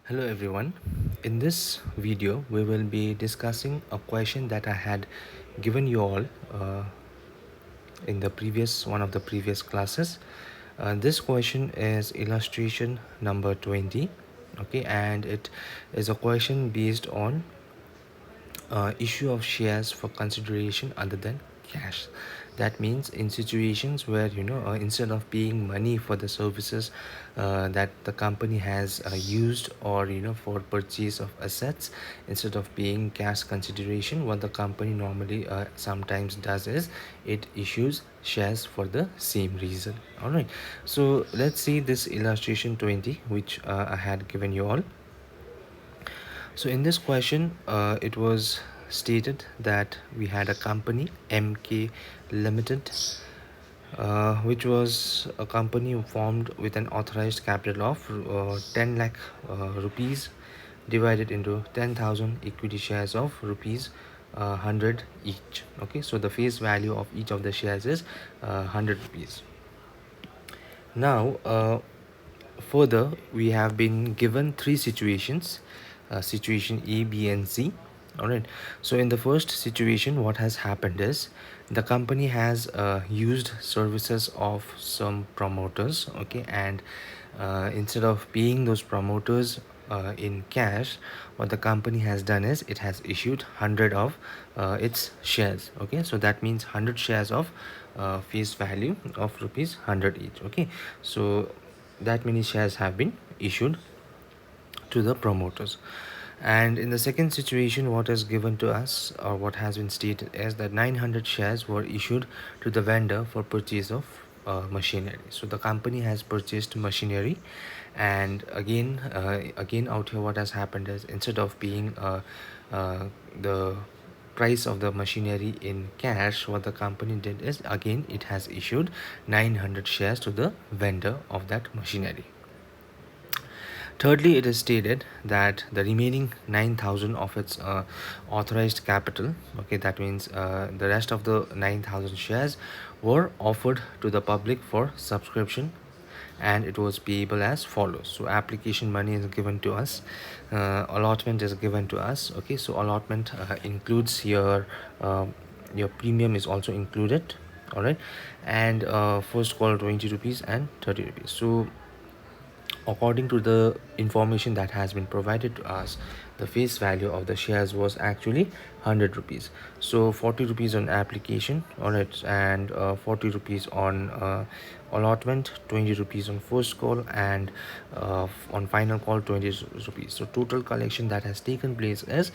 Hello everyone. In this video, we will be discussing a question that I had given you all in the previous one of the previous classes. This question is illustration number 20. Okay, and it is a question based on issue of shares for consideration other than cash. That means in situations where instead of paying money for the services that the company has used, or for purchase of assets, instead of paying cash consideration, what the company normally sometimes does is it issues shares for the same reason. All right, so let's see this illustration 20 which I had given you all. So in this question, it was stated that we had a company, MK Limited, which was a company formed with an authorized capital of 10 lakh rupees, divided into 10,000 equity shares of rupees 100 each. Okay, so the face value of each of the shares is 100 rupees. Now, further, we have been given three situations, situation A, B, and C. All right. So in the first situation, what has happened is the company has used services of some promoters. Okay, and instead of paying those promoters in cash, what the company has done is it has issued 100 of its shares. Okay, so that means 100 shares of face value of rupees 100 each. Okay, so that many shares have been issued to the promoters. And in the second situation, what is given to us, or what has been stated, is that 900 shares were issued to the vendor for purchase of machinery. So the company has purchased machinery, and again out here what has happened is instead of paying the price of the machinery in cash, what the company did is again it has issued 900 shares to the vendor of that machinery. Thirdly, it is stated that the remaining 9,000 of its authorized capital, okay, that means the rest of the 9,000 shares were offered to the public for subscription, and it was payable as follows. So application money is given to us, allotment is given to us. Okay, so allotment includes your premium is also included. All right, and first call 20 rupees and 30 rupees. So according to the information that has been provided to us, the face value of the shares was actually 100 rupees. So 40 rupees on application, all right, and 40 rupees on allotment, 20 rupees on first call, and on final call 20 rupees. So total collection that has taken place is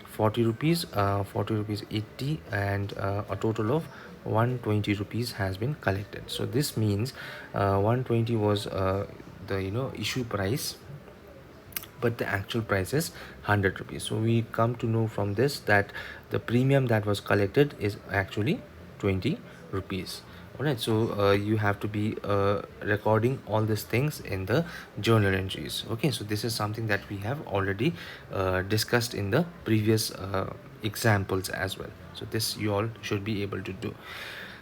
40 rupees, 40 rupees 80, and a total of 120 rupees has been collected. So this means 120 was the issue price, but the actual price is 100 rupees. So we come to know from this that the premium that was collected is actually 20 rupees. All right, so you have to be recording all these things in the journal entries. Okay, so this is something that we have already discussed in the previous examples as well. So this you all should be able to do.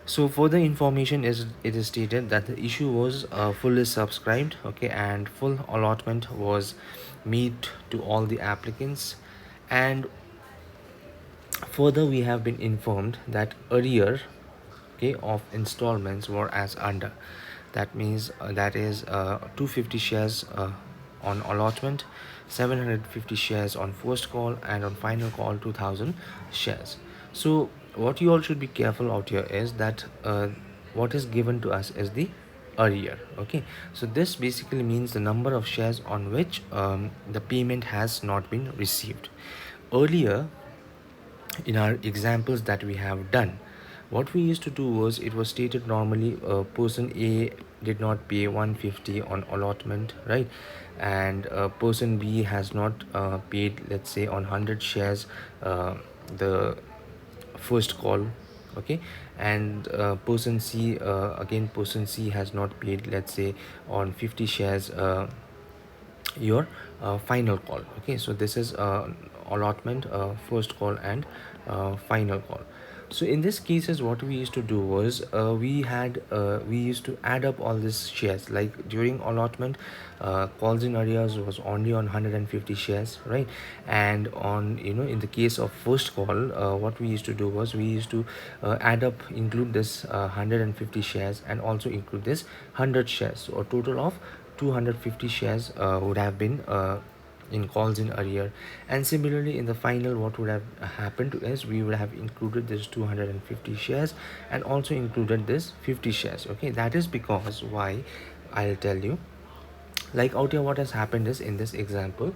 So further information is, it is stated that the issue was fully subscribed. Okay, and full allotment was made to all the applicants. And further we have been informed that arrear, okay, of installments were as under. That means that is 250 shares on allotment, 750 shares on first call, and on final call 2000 shares. So what you all should be careful out here is that what is given to us is the arrear. Okay, so this basically means the number of shares on which the payment has not been received. Earlier in our examples that we have done, what we used to do was, it was stated normally person A did not pay 150 on allotment, right, and person B has not paid, let's say, on 100 shares the first call. Okay, and person C, again person C has not paid, let's say, on 50 shares your final call. Okay, so this is allotment, first call, and final call. So in this cases, what we used to do was we used to add up all these shares. Like during allotment, calls in arrears was only on 150 shares, right? And on, in the case of first call, what we used to do was we used to add up, include this 150 shares, and also include this 100 shares. So a total of 250 shares would have been in calls in arrear. And similarly, in the final, what would have happened is we would have included this 250 shares and also included this 50 shares. Okay, that is because why, I'll tell you. Like out here, what has happened is, in this example,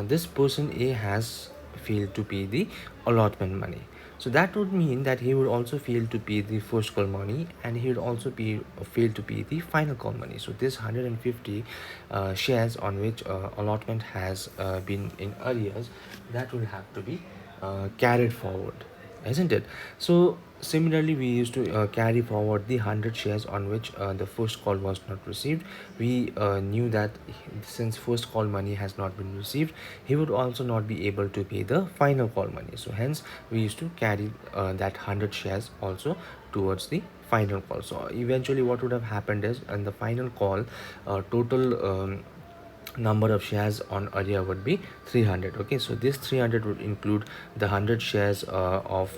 this person A has failed to pay the allotment money. So that would mean that he would also fail to pay the first call money, and he would also fail to pay the final call money. So this 150 shares on which allotment has been in arrears, that will have to be carried forward, isn't it? So similarly, we used to carry forward the 100 shares on which the first call was not received. We knew that since first call money has not been received, he would also not be able to pay the final call money. So hence we used to carry that 100 shares also towards the final call. So eventually what would have happened is, in the final call, total number of shares on arrear would be 300. Okay, so this 300 would include the 100 shares of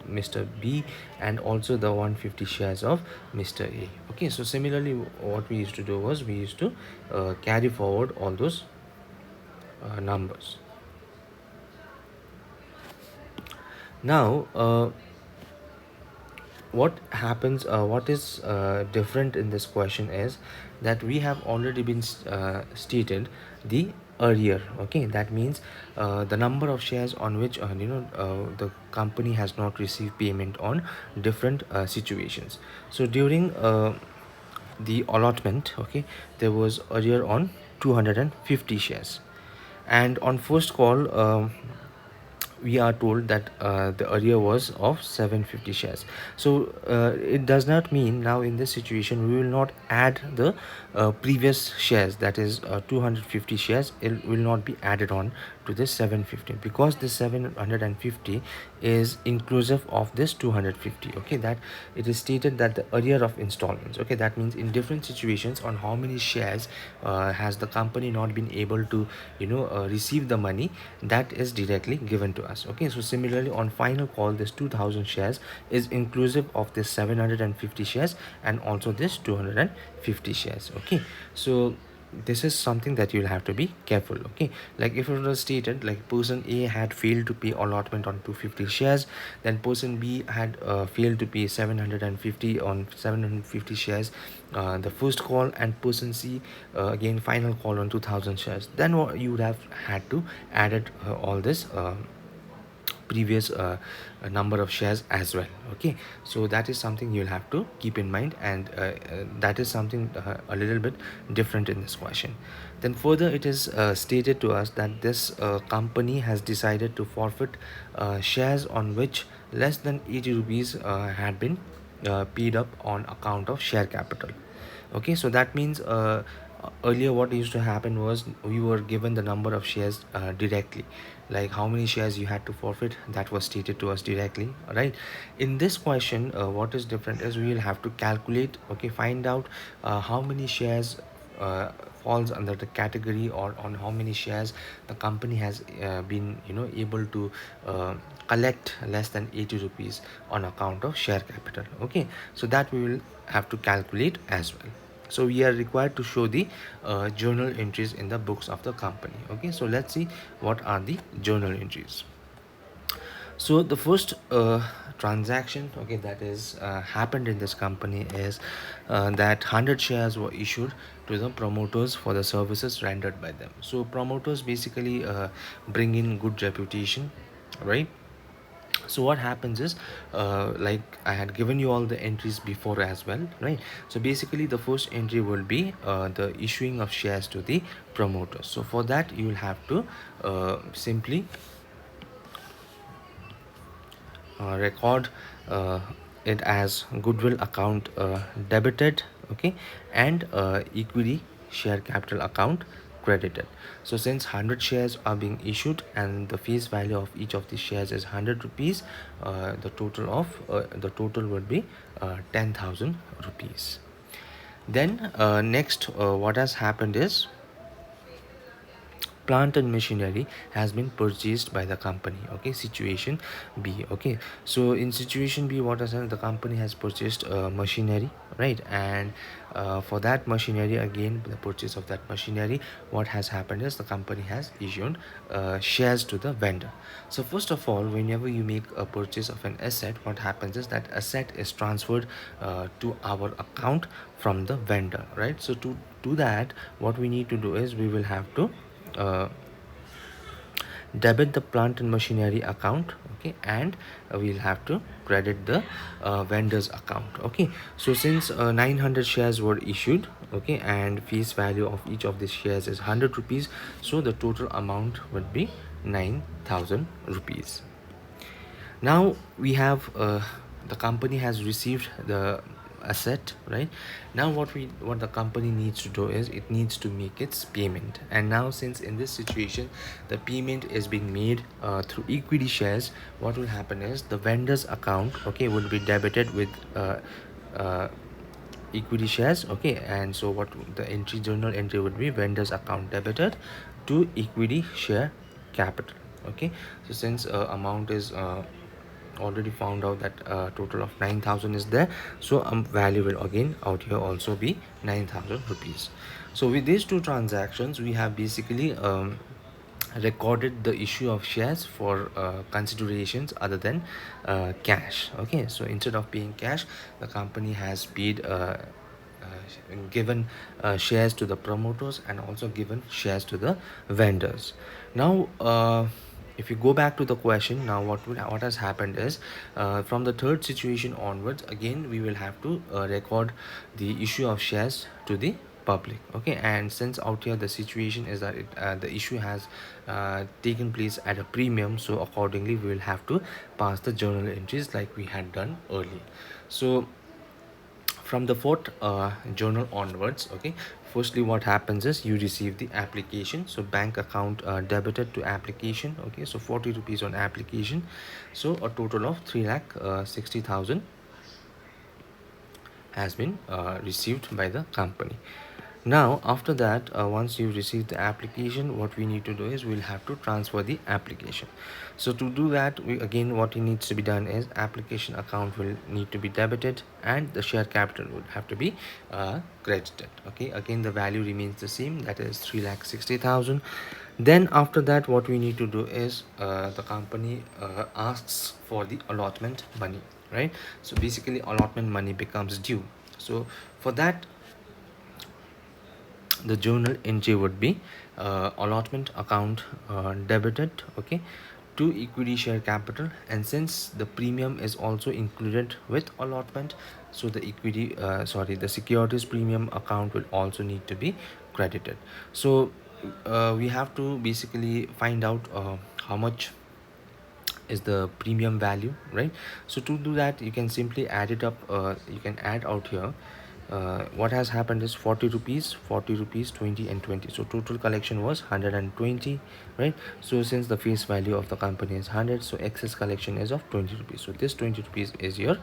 Mr. B, and also the 150 shares of Mr. A. Okay, so similarly, what we used to do was we used to carry forward all those numbers. Now, what is different in this question is that we have already been stated the earlier. Okay, that means the number of shares on which the company has not received payment on different situations. So during the allotment, okay, there was earlier on 250 shares, and on first call, we are told that the area was of 750 shares. So it does not mean, now in this situation, we will not add the previous shares, that is 250 shares. It will not be added on to this 750, because this 750 is inclusive of this 250. Okay, that it is stated that the arrear of installments. Okay, that means in different situations, on how many shares has the company not been able to receive the money, that is directly given to us. Okay, so similarly, on final call, this 2000 shares is inclusive of this 750 shares and also this 250 shares. Okay, so this is something that you'll have to be careful. Okay, like if it was stated like person A had failed to pay allotment on 250 shares, then person B had failed to pay 750 on 750 shares, the first call, and person C again final call on 2000 shares, then what you would have had to added all this previous number of shares as well. Okay, so that is something you'll have to keep in mind, and that is something a little bit different in this question. Then further, it is stated to us that this company has decided to forfeit shares on which less than 80 rupees had been paid up on account of share capital. Okay, so that means earlier what used to happen was we were given the number of shares directly, like how many shares you had to forfeit, that was stated to us directly, right? In this question, what is different is we will have to calculate, okay, find out how many shares uh, falls under the category, or on how many shares the company has been able to collect less than 80 rupees on account of share capital. Okay, so that we will have to calculate as well. So we are required to show the journal entries in the books of the company. Okay, so let's see what are the journal entries. So the first transaction, okay, that is happened in this company is that 100 shares were issued to the promoters for the services rendered by them. So promoters basically bring in good reputation, right? So what happens is, like I had given you all the entries before as well, right? So basically the first entry will be the issuing of shares to the promoters. So for that you will have to simply record uh, it as goodwill account debited, okay, and equity share capital account credited. So since 100 shares are being issued and the face value of each of these shares is 100 rupees, the total would be 10,000 rupees. Then next, what has happened is plant and machinery has been purchased by the company. Okay, situation B. Okay, so in situation B, what has happened, the company has purchased machinery, right? And for that machinery, again the purchase of that machinery, what has happened is the company has issued shares to the vendor. So first of all, whenever you make a purchase of an asset, what happens is that asset is transferred to our account from the vendor, right? So to do that, what we need to do is we will have to uh, debit the plant and machinery account. Okay, and we'll have to credit the vendor's account. Okay, so since 900 shares were issued, okay, and face value of each of these shares is 100 rupees, so the total amount would be 9,000 rupees. Now we have the company has received the asset, right? Now what the company needs to do is it needs to make its payment. And now since in this situation the payment is being made through equity shares, what will happen is the vendor's account, okay, would be debited with uh, equity shares. Okay, and so what the entry, journal entry would be vendor's account debited to equity share capital. Okay, so since amount is already found out that total of 9,000 is there, so value will again out here also be 9,000 rupees. So with these two transactions we have basically recorded the issue of shares for considerations other than cash. Okay, so instead of paying cash, the company has paid given shares to the promoters and also given shares to the vendors. Now if you go back to the question, now what has happened is from the third situation onwards, again we will have to record the issue of shares to the public. Okay, and since out here the situation is that the issue has taken place at a premium, so accordingly we will have to pass the journal entries like we had done earlier. So from the fourth journal onwards, okay, firstly what happens is you receive the application, so bank account debited to application. Okay, so 40 rupees on application, so a total of 3,60,000 has been received by the company. Now after that, once you receive the application, what we need to do is we'll have to transfer the application. So to do that, we again what needs to be done is application account will need to be debited and the share capital would have to be credited. Okay, again the value remains the same, that is 3,60,000. Then after that, what we need to do is the company asks for the allotment money, right? So basically allotment money becomes due. So for that, the journal entry would be allotment account debited, okay, to equity share capital. And since the premium is also included with allotment, so the the securities premium account will also need to be credited. So we have to basically find out how much is the premium value, right? So to do that, you can simply add it up. You can add out here what has happened is 40 rupees, 40 rupees, 20 and 20, so total collection was 120, right? So since the face value of the company is 100, so excess collection is of 20 rupees, so this 20 rupees is your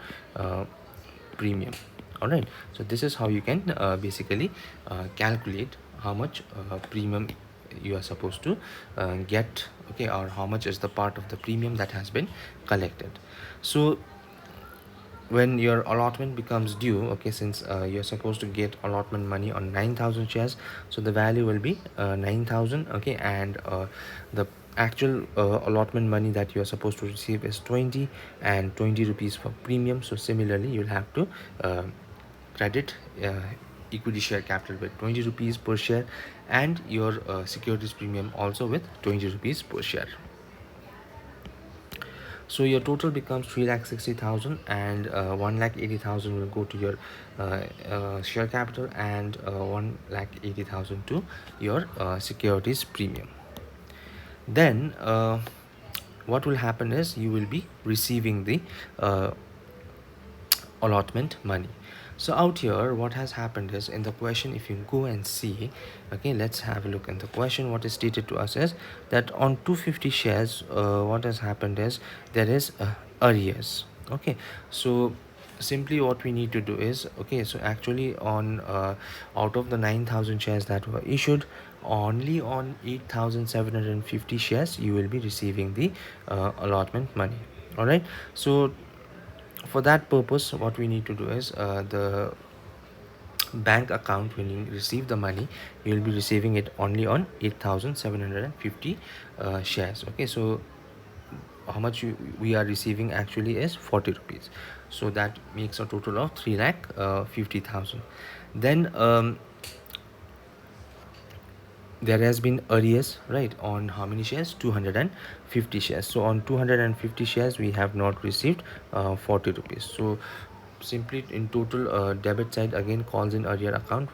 premium. All right, so this is how you can basically calculate how much premium you are supposed to get, okay, or how much is the part of the premium that has been collected. So when your allotment becomes due, okay, since you're supposed to get allotment money on 9,000 shares, so the value will be 9,000, okay, and the actual allotment money that you're supposed to receive is 20 and 20 rupees for premium. So similarly you'll have to credit equity share capital with 20 rupees per share and your securities premium also with 20 rupees per share. So your total becomes 3,60,000 and 1,80,000 will go to your share capital and 1,80,000 to your securities premium. Then what will happen is you will be receiving the allotment money. So out here what has happened is, in the question, if you go and see, okay, let's have a look in the question. What is stated to us is that on 250 shares, what has happened is there is arrears. Okay, so simply what we need to do is, okay, so actually on out of the 9,000 shares that were issued, only on 8,750 shares you will be receiving the allotment money. All right, so for that purpose what we need to do is, the bank account, when you receive the money, you will be receiving it only on 8,750 shares. Okay, so how much we are receiving actually is 40 rupees, so that makes a total of 3 lakh 50,000. Then there has been arrears, right, on how many shares? 250 shares. So on 250 shares we have not received 40 rupees. So simply in total, debit side again calls in arrear account,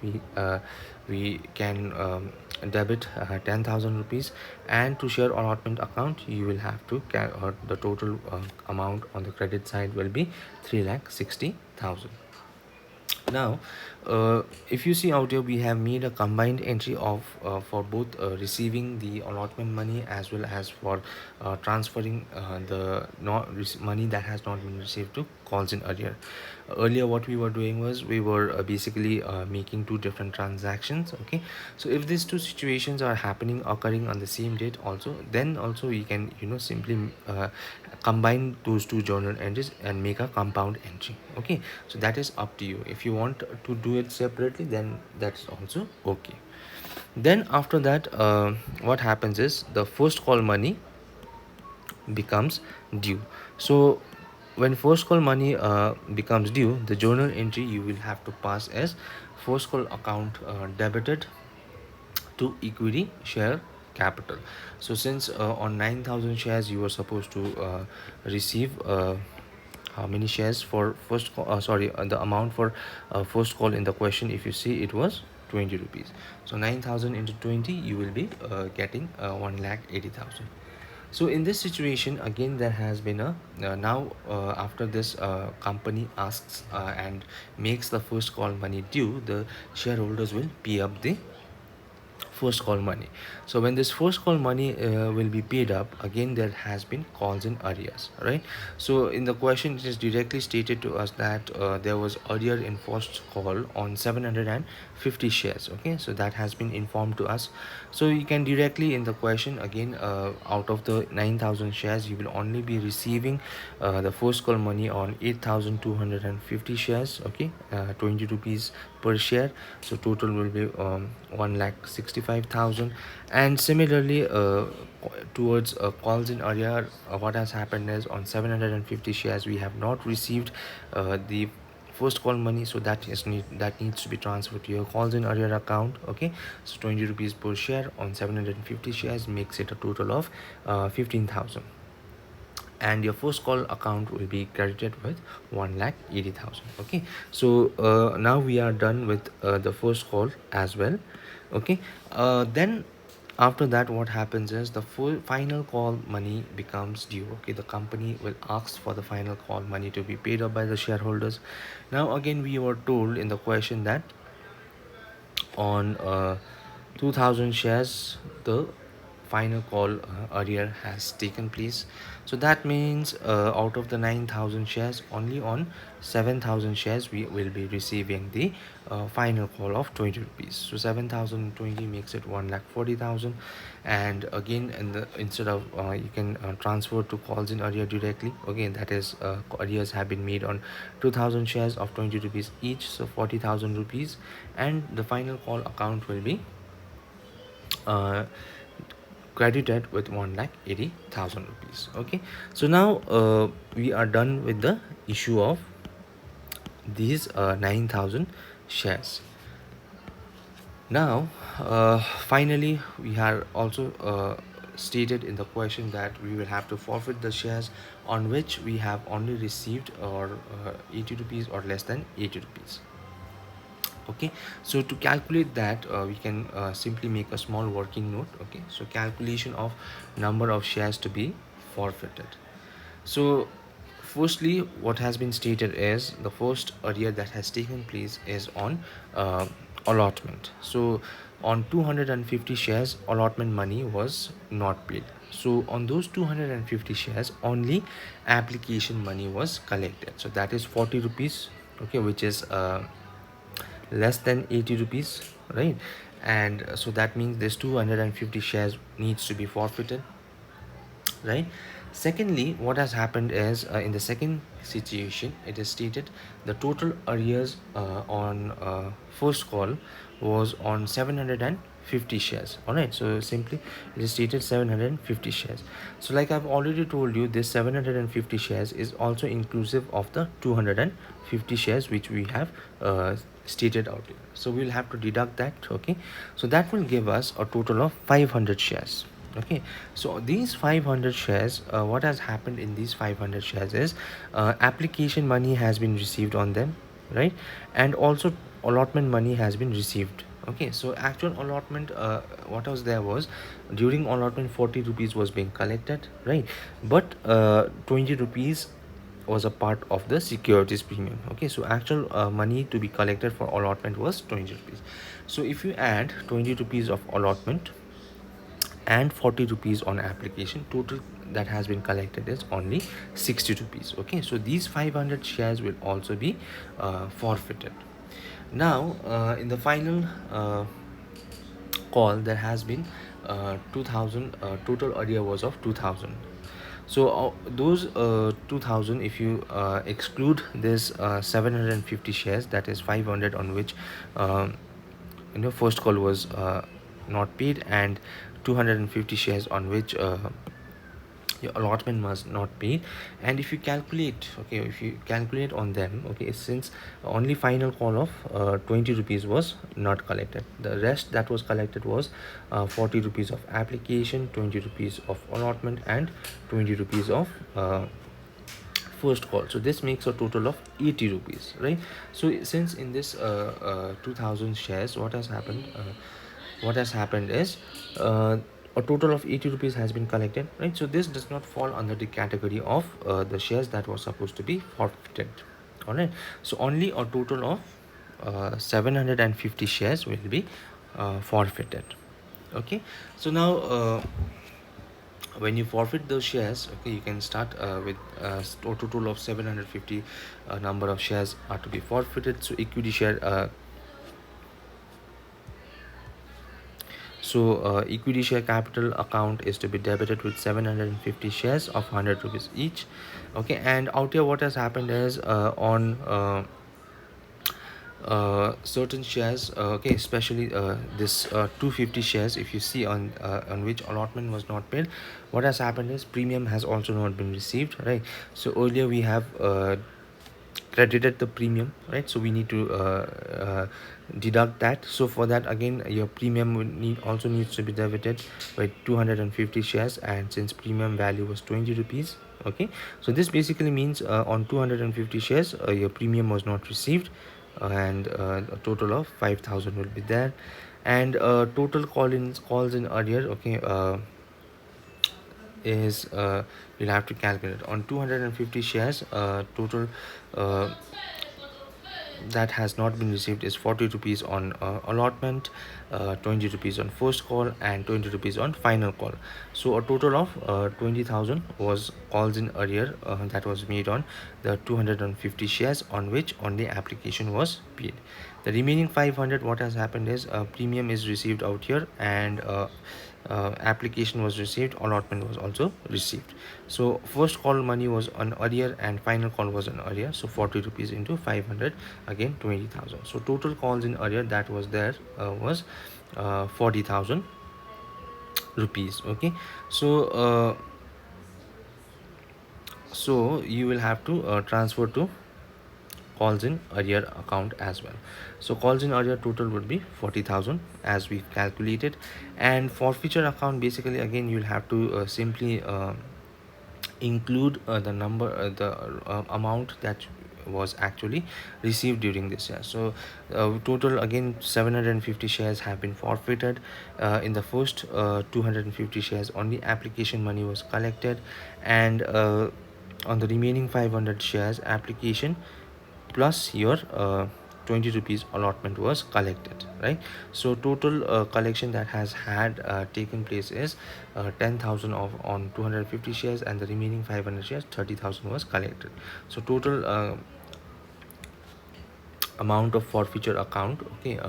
we can debit 10,000 rupees, and to share allotment account you will have to the total amount on the credit side will be 3 lakh 60,000. Now if you see out here, we have made a combined entry of for both receiving the allotment money as well as for transferring the money that has not been received to calls in arrear. Earlier what we were doing was, we were basically making two different transactions. Okay, so if these two situations are occurring on the same date also, then also we can, simply combine those two journal entries and make a compound entry. Okay, so that is up to you. If you want to do it separately, then that's also okay. Then after that, what happens is the first call money becomes due. So when first call money becomes due, the journal entry you will have to pass as first call account debited to equity share capital. So since on 9,000 shares you were supposed to receive how many shares for first call, sorry, the amount for first call in the question, if you see, it was 20 rupees. So 9,000 into 20, you will be getting 1 lakh 80,000. So in this situation again, there has been a now after this company asks and makes the first call money due, the shareholders will pay up the first call money. So when this first call money will be paid up, again there has been calls in arrears, right? So in the question it is directly stated to us that there was arrear in first call on 750 shares. Okay, so that has been informed to us. So you can directly in the question again, out of the 9,000 shares you will only be receiving the first call money on 8,250 shares. Okay, 20 rupees per share. So total will be 1 lakh 65,000. And similarly towards calls in arrear, what has happened is on 750 shares we have not received the first call money, so that needs to be transferred to your calls in arrear account. Okay, so 20 rupees per share on 750 shares makes it a total of 15,000, and your first call account will be credited with 1 lakh 80,000. Okay, so now we are done with the first call as well. Okay, then after that what happens is the full final call money becomes due. Okay, the company will ask for the final call money to be paid up by the shareholders. Now again we were told in the question that on 2000 shares the final call arrear has taken place. So that means out of the 9,000 shares, only on 7,000 shares we will be receiving the final call of 20 rupees. So 7,020 makes it 1 lakh 40,000. And again, instead of you can transfer to calls in arrear directly. Again, that is arrears have been made on 2,000 shares of 20 rupees each, so 40,000 rupees, and the final call account will be uh, credited with 1 lakh 80,000 rupees. Okay, so now we are done with the issue of these 9,000 shares. Now finally we have also stated in the question that we will have to forfeit the shares on which we have only received or 80 rupees or less than 80 rupees. Okay, so to calculate that we can simply make a small working note. Okay, so calculation of number of shares to be forfeited. So firstly, what has been stated is the first arrear that has taken place is on allotment. So on 250 shares, allotment money was not paid. So on those 250 shares, only application money was collected. So that is 40 rupees, okay, which is less than 80 rupees, right? And so that means this 250 shares needs to be forfeited, right? Secondly, what has happened is, in the second situation, it is stated the total arrears on first call was on 750 shares. All right, so simply it is stated 750 shares. So like I've already told you, this 750 shares is also inclusive of the 250 shares which we have stated out here. So we'll have to deduct that. Okay, so that will give us a total of 500 shares. Okay, so these 500 shares, what has happened in these 500 shares is, application money has been received on them, right? And also allotment money has been received. Okay, so actual allotment, what was there was, during allotment 40 rupees was being collected, right? But 20 rupees was a part of the securities premium. Okay, so actual money to be collected for allotment was 20 rupees. So if you add 20 rupees of allotment and 40 rupees on application, total that has been collected is only 60 rupees. Okay, so these 500 shares will also be forfeited. Now in the final call, there has been 2000, total area was of 2000. So those 2000, if you exclude this 750 shares, that is 500 on which first call was not paid, and 250 shares on which your allotment must not pay. And if you calculate, okay, if you calculate on them, okay, since only final call of 20 rupees was not collected, the rest that was collected was 40 rupees of application, 20 rupees of allotment, and 20 rupees of first call. So this makes a total of 80 rupees, right? So since in this 2000 shares, what has happened is, a total of 80 rupees has been collected, right? So this does not fall under the category of the shares that was supposed to be forfeited. All right, so only a total of 750 shares will be forfeited. Okay, so now when you forfeit those shares, okay, you can start with a total of 750 number of shares are to be forfeited. So equity share, equity share capital account is to be debited with 750 shares of 100 rupees each. Okay, and out here what has happened is, on certain shares, okay, especially this 250 shares, if you see on which allotment was not paid, what has happened is premium has also not been received, right? So earlier we have credited the premium, right? So we need to deduct that. So for that, again, your premium would also needs to be debited by 250 shares, and since premium value was 20 rupees, okay, so this basically means on 250 shares your premium was not received, and a total of 5000 will be there. And total calls in earlier, okay, is, you'll have to calculate on 250 shares, total uh, that has not been received is 40 rupees on allotment, 20 rupees on first call, and 20 rupees on final call. So a total of 20,000 was calls in arrear that was made on the 250 shares on which only application was paid. The remaining 500, what has happened is, premium is received out here, and application was received, allotment was also received. So first call money was on arrear and final call was on arrear, so 40 rupees into 500, again 20,000. So total calls in arrear that was there was 40,000 rupees. Okay, so so you will have to transfer to calls in arrear account as well. So calls in arrear total would be 40,000 as we calculated. And forfeiture account, basically again you'll have to simply include the number, the amount that was actually received during this year. So total, again, 750 shares have been forfeited. In the first 250 shares only application money was collected, and on the remaining 500 shares application plus your 20 rupees allotment was collected, right? So total collection that has had taken place is 10,000 of on 250 shares, and the remaining 500 shares 30,000 was collected. So total amount of forfeiture account, okay,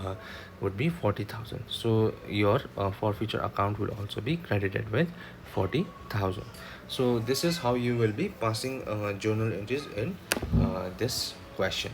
would be 40,000. So your forfeiture account will also be credited with 40,000. So this is how you will be passing journal entries in this question.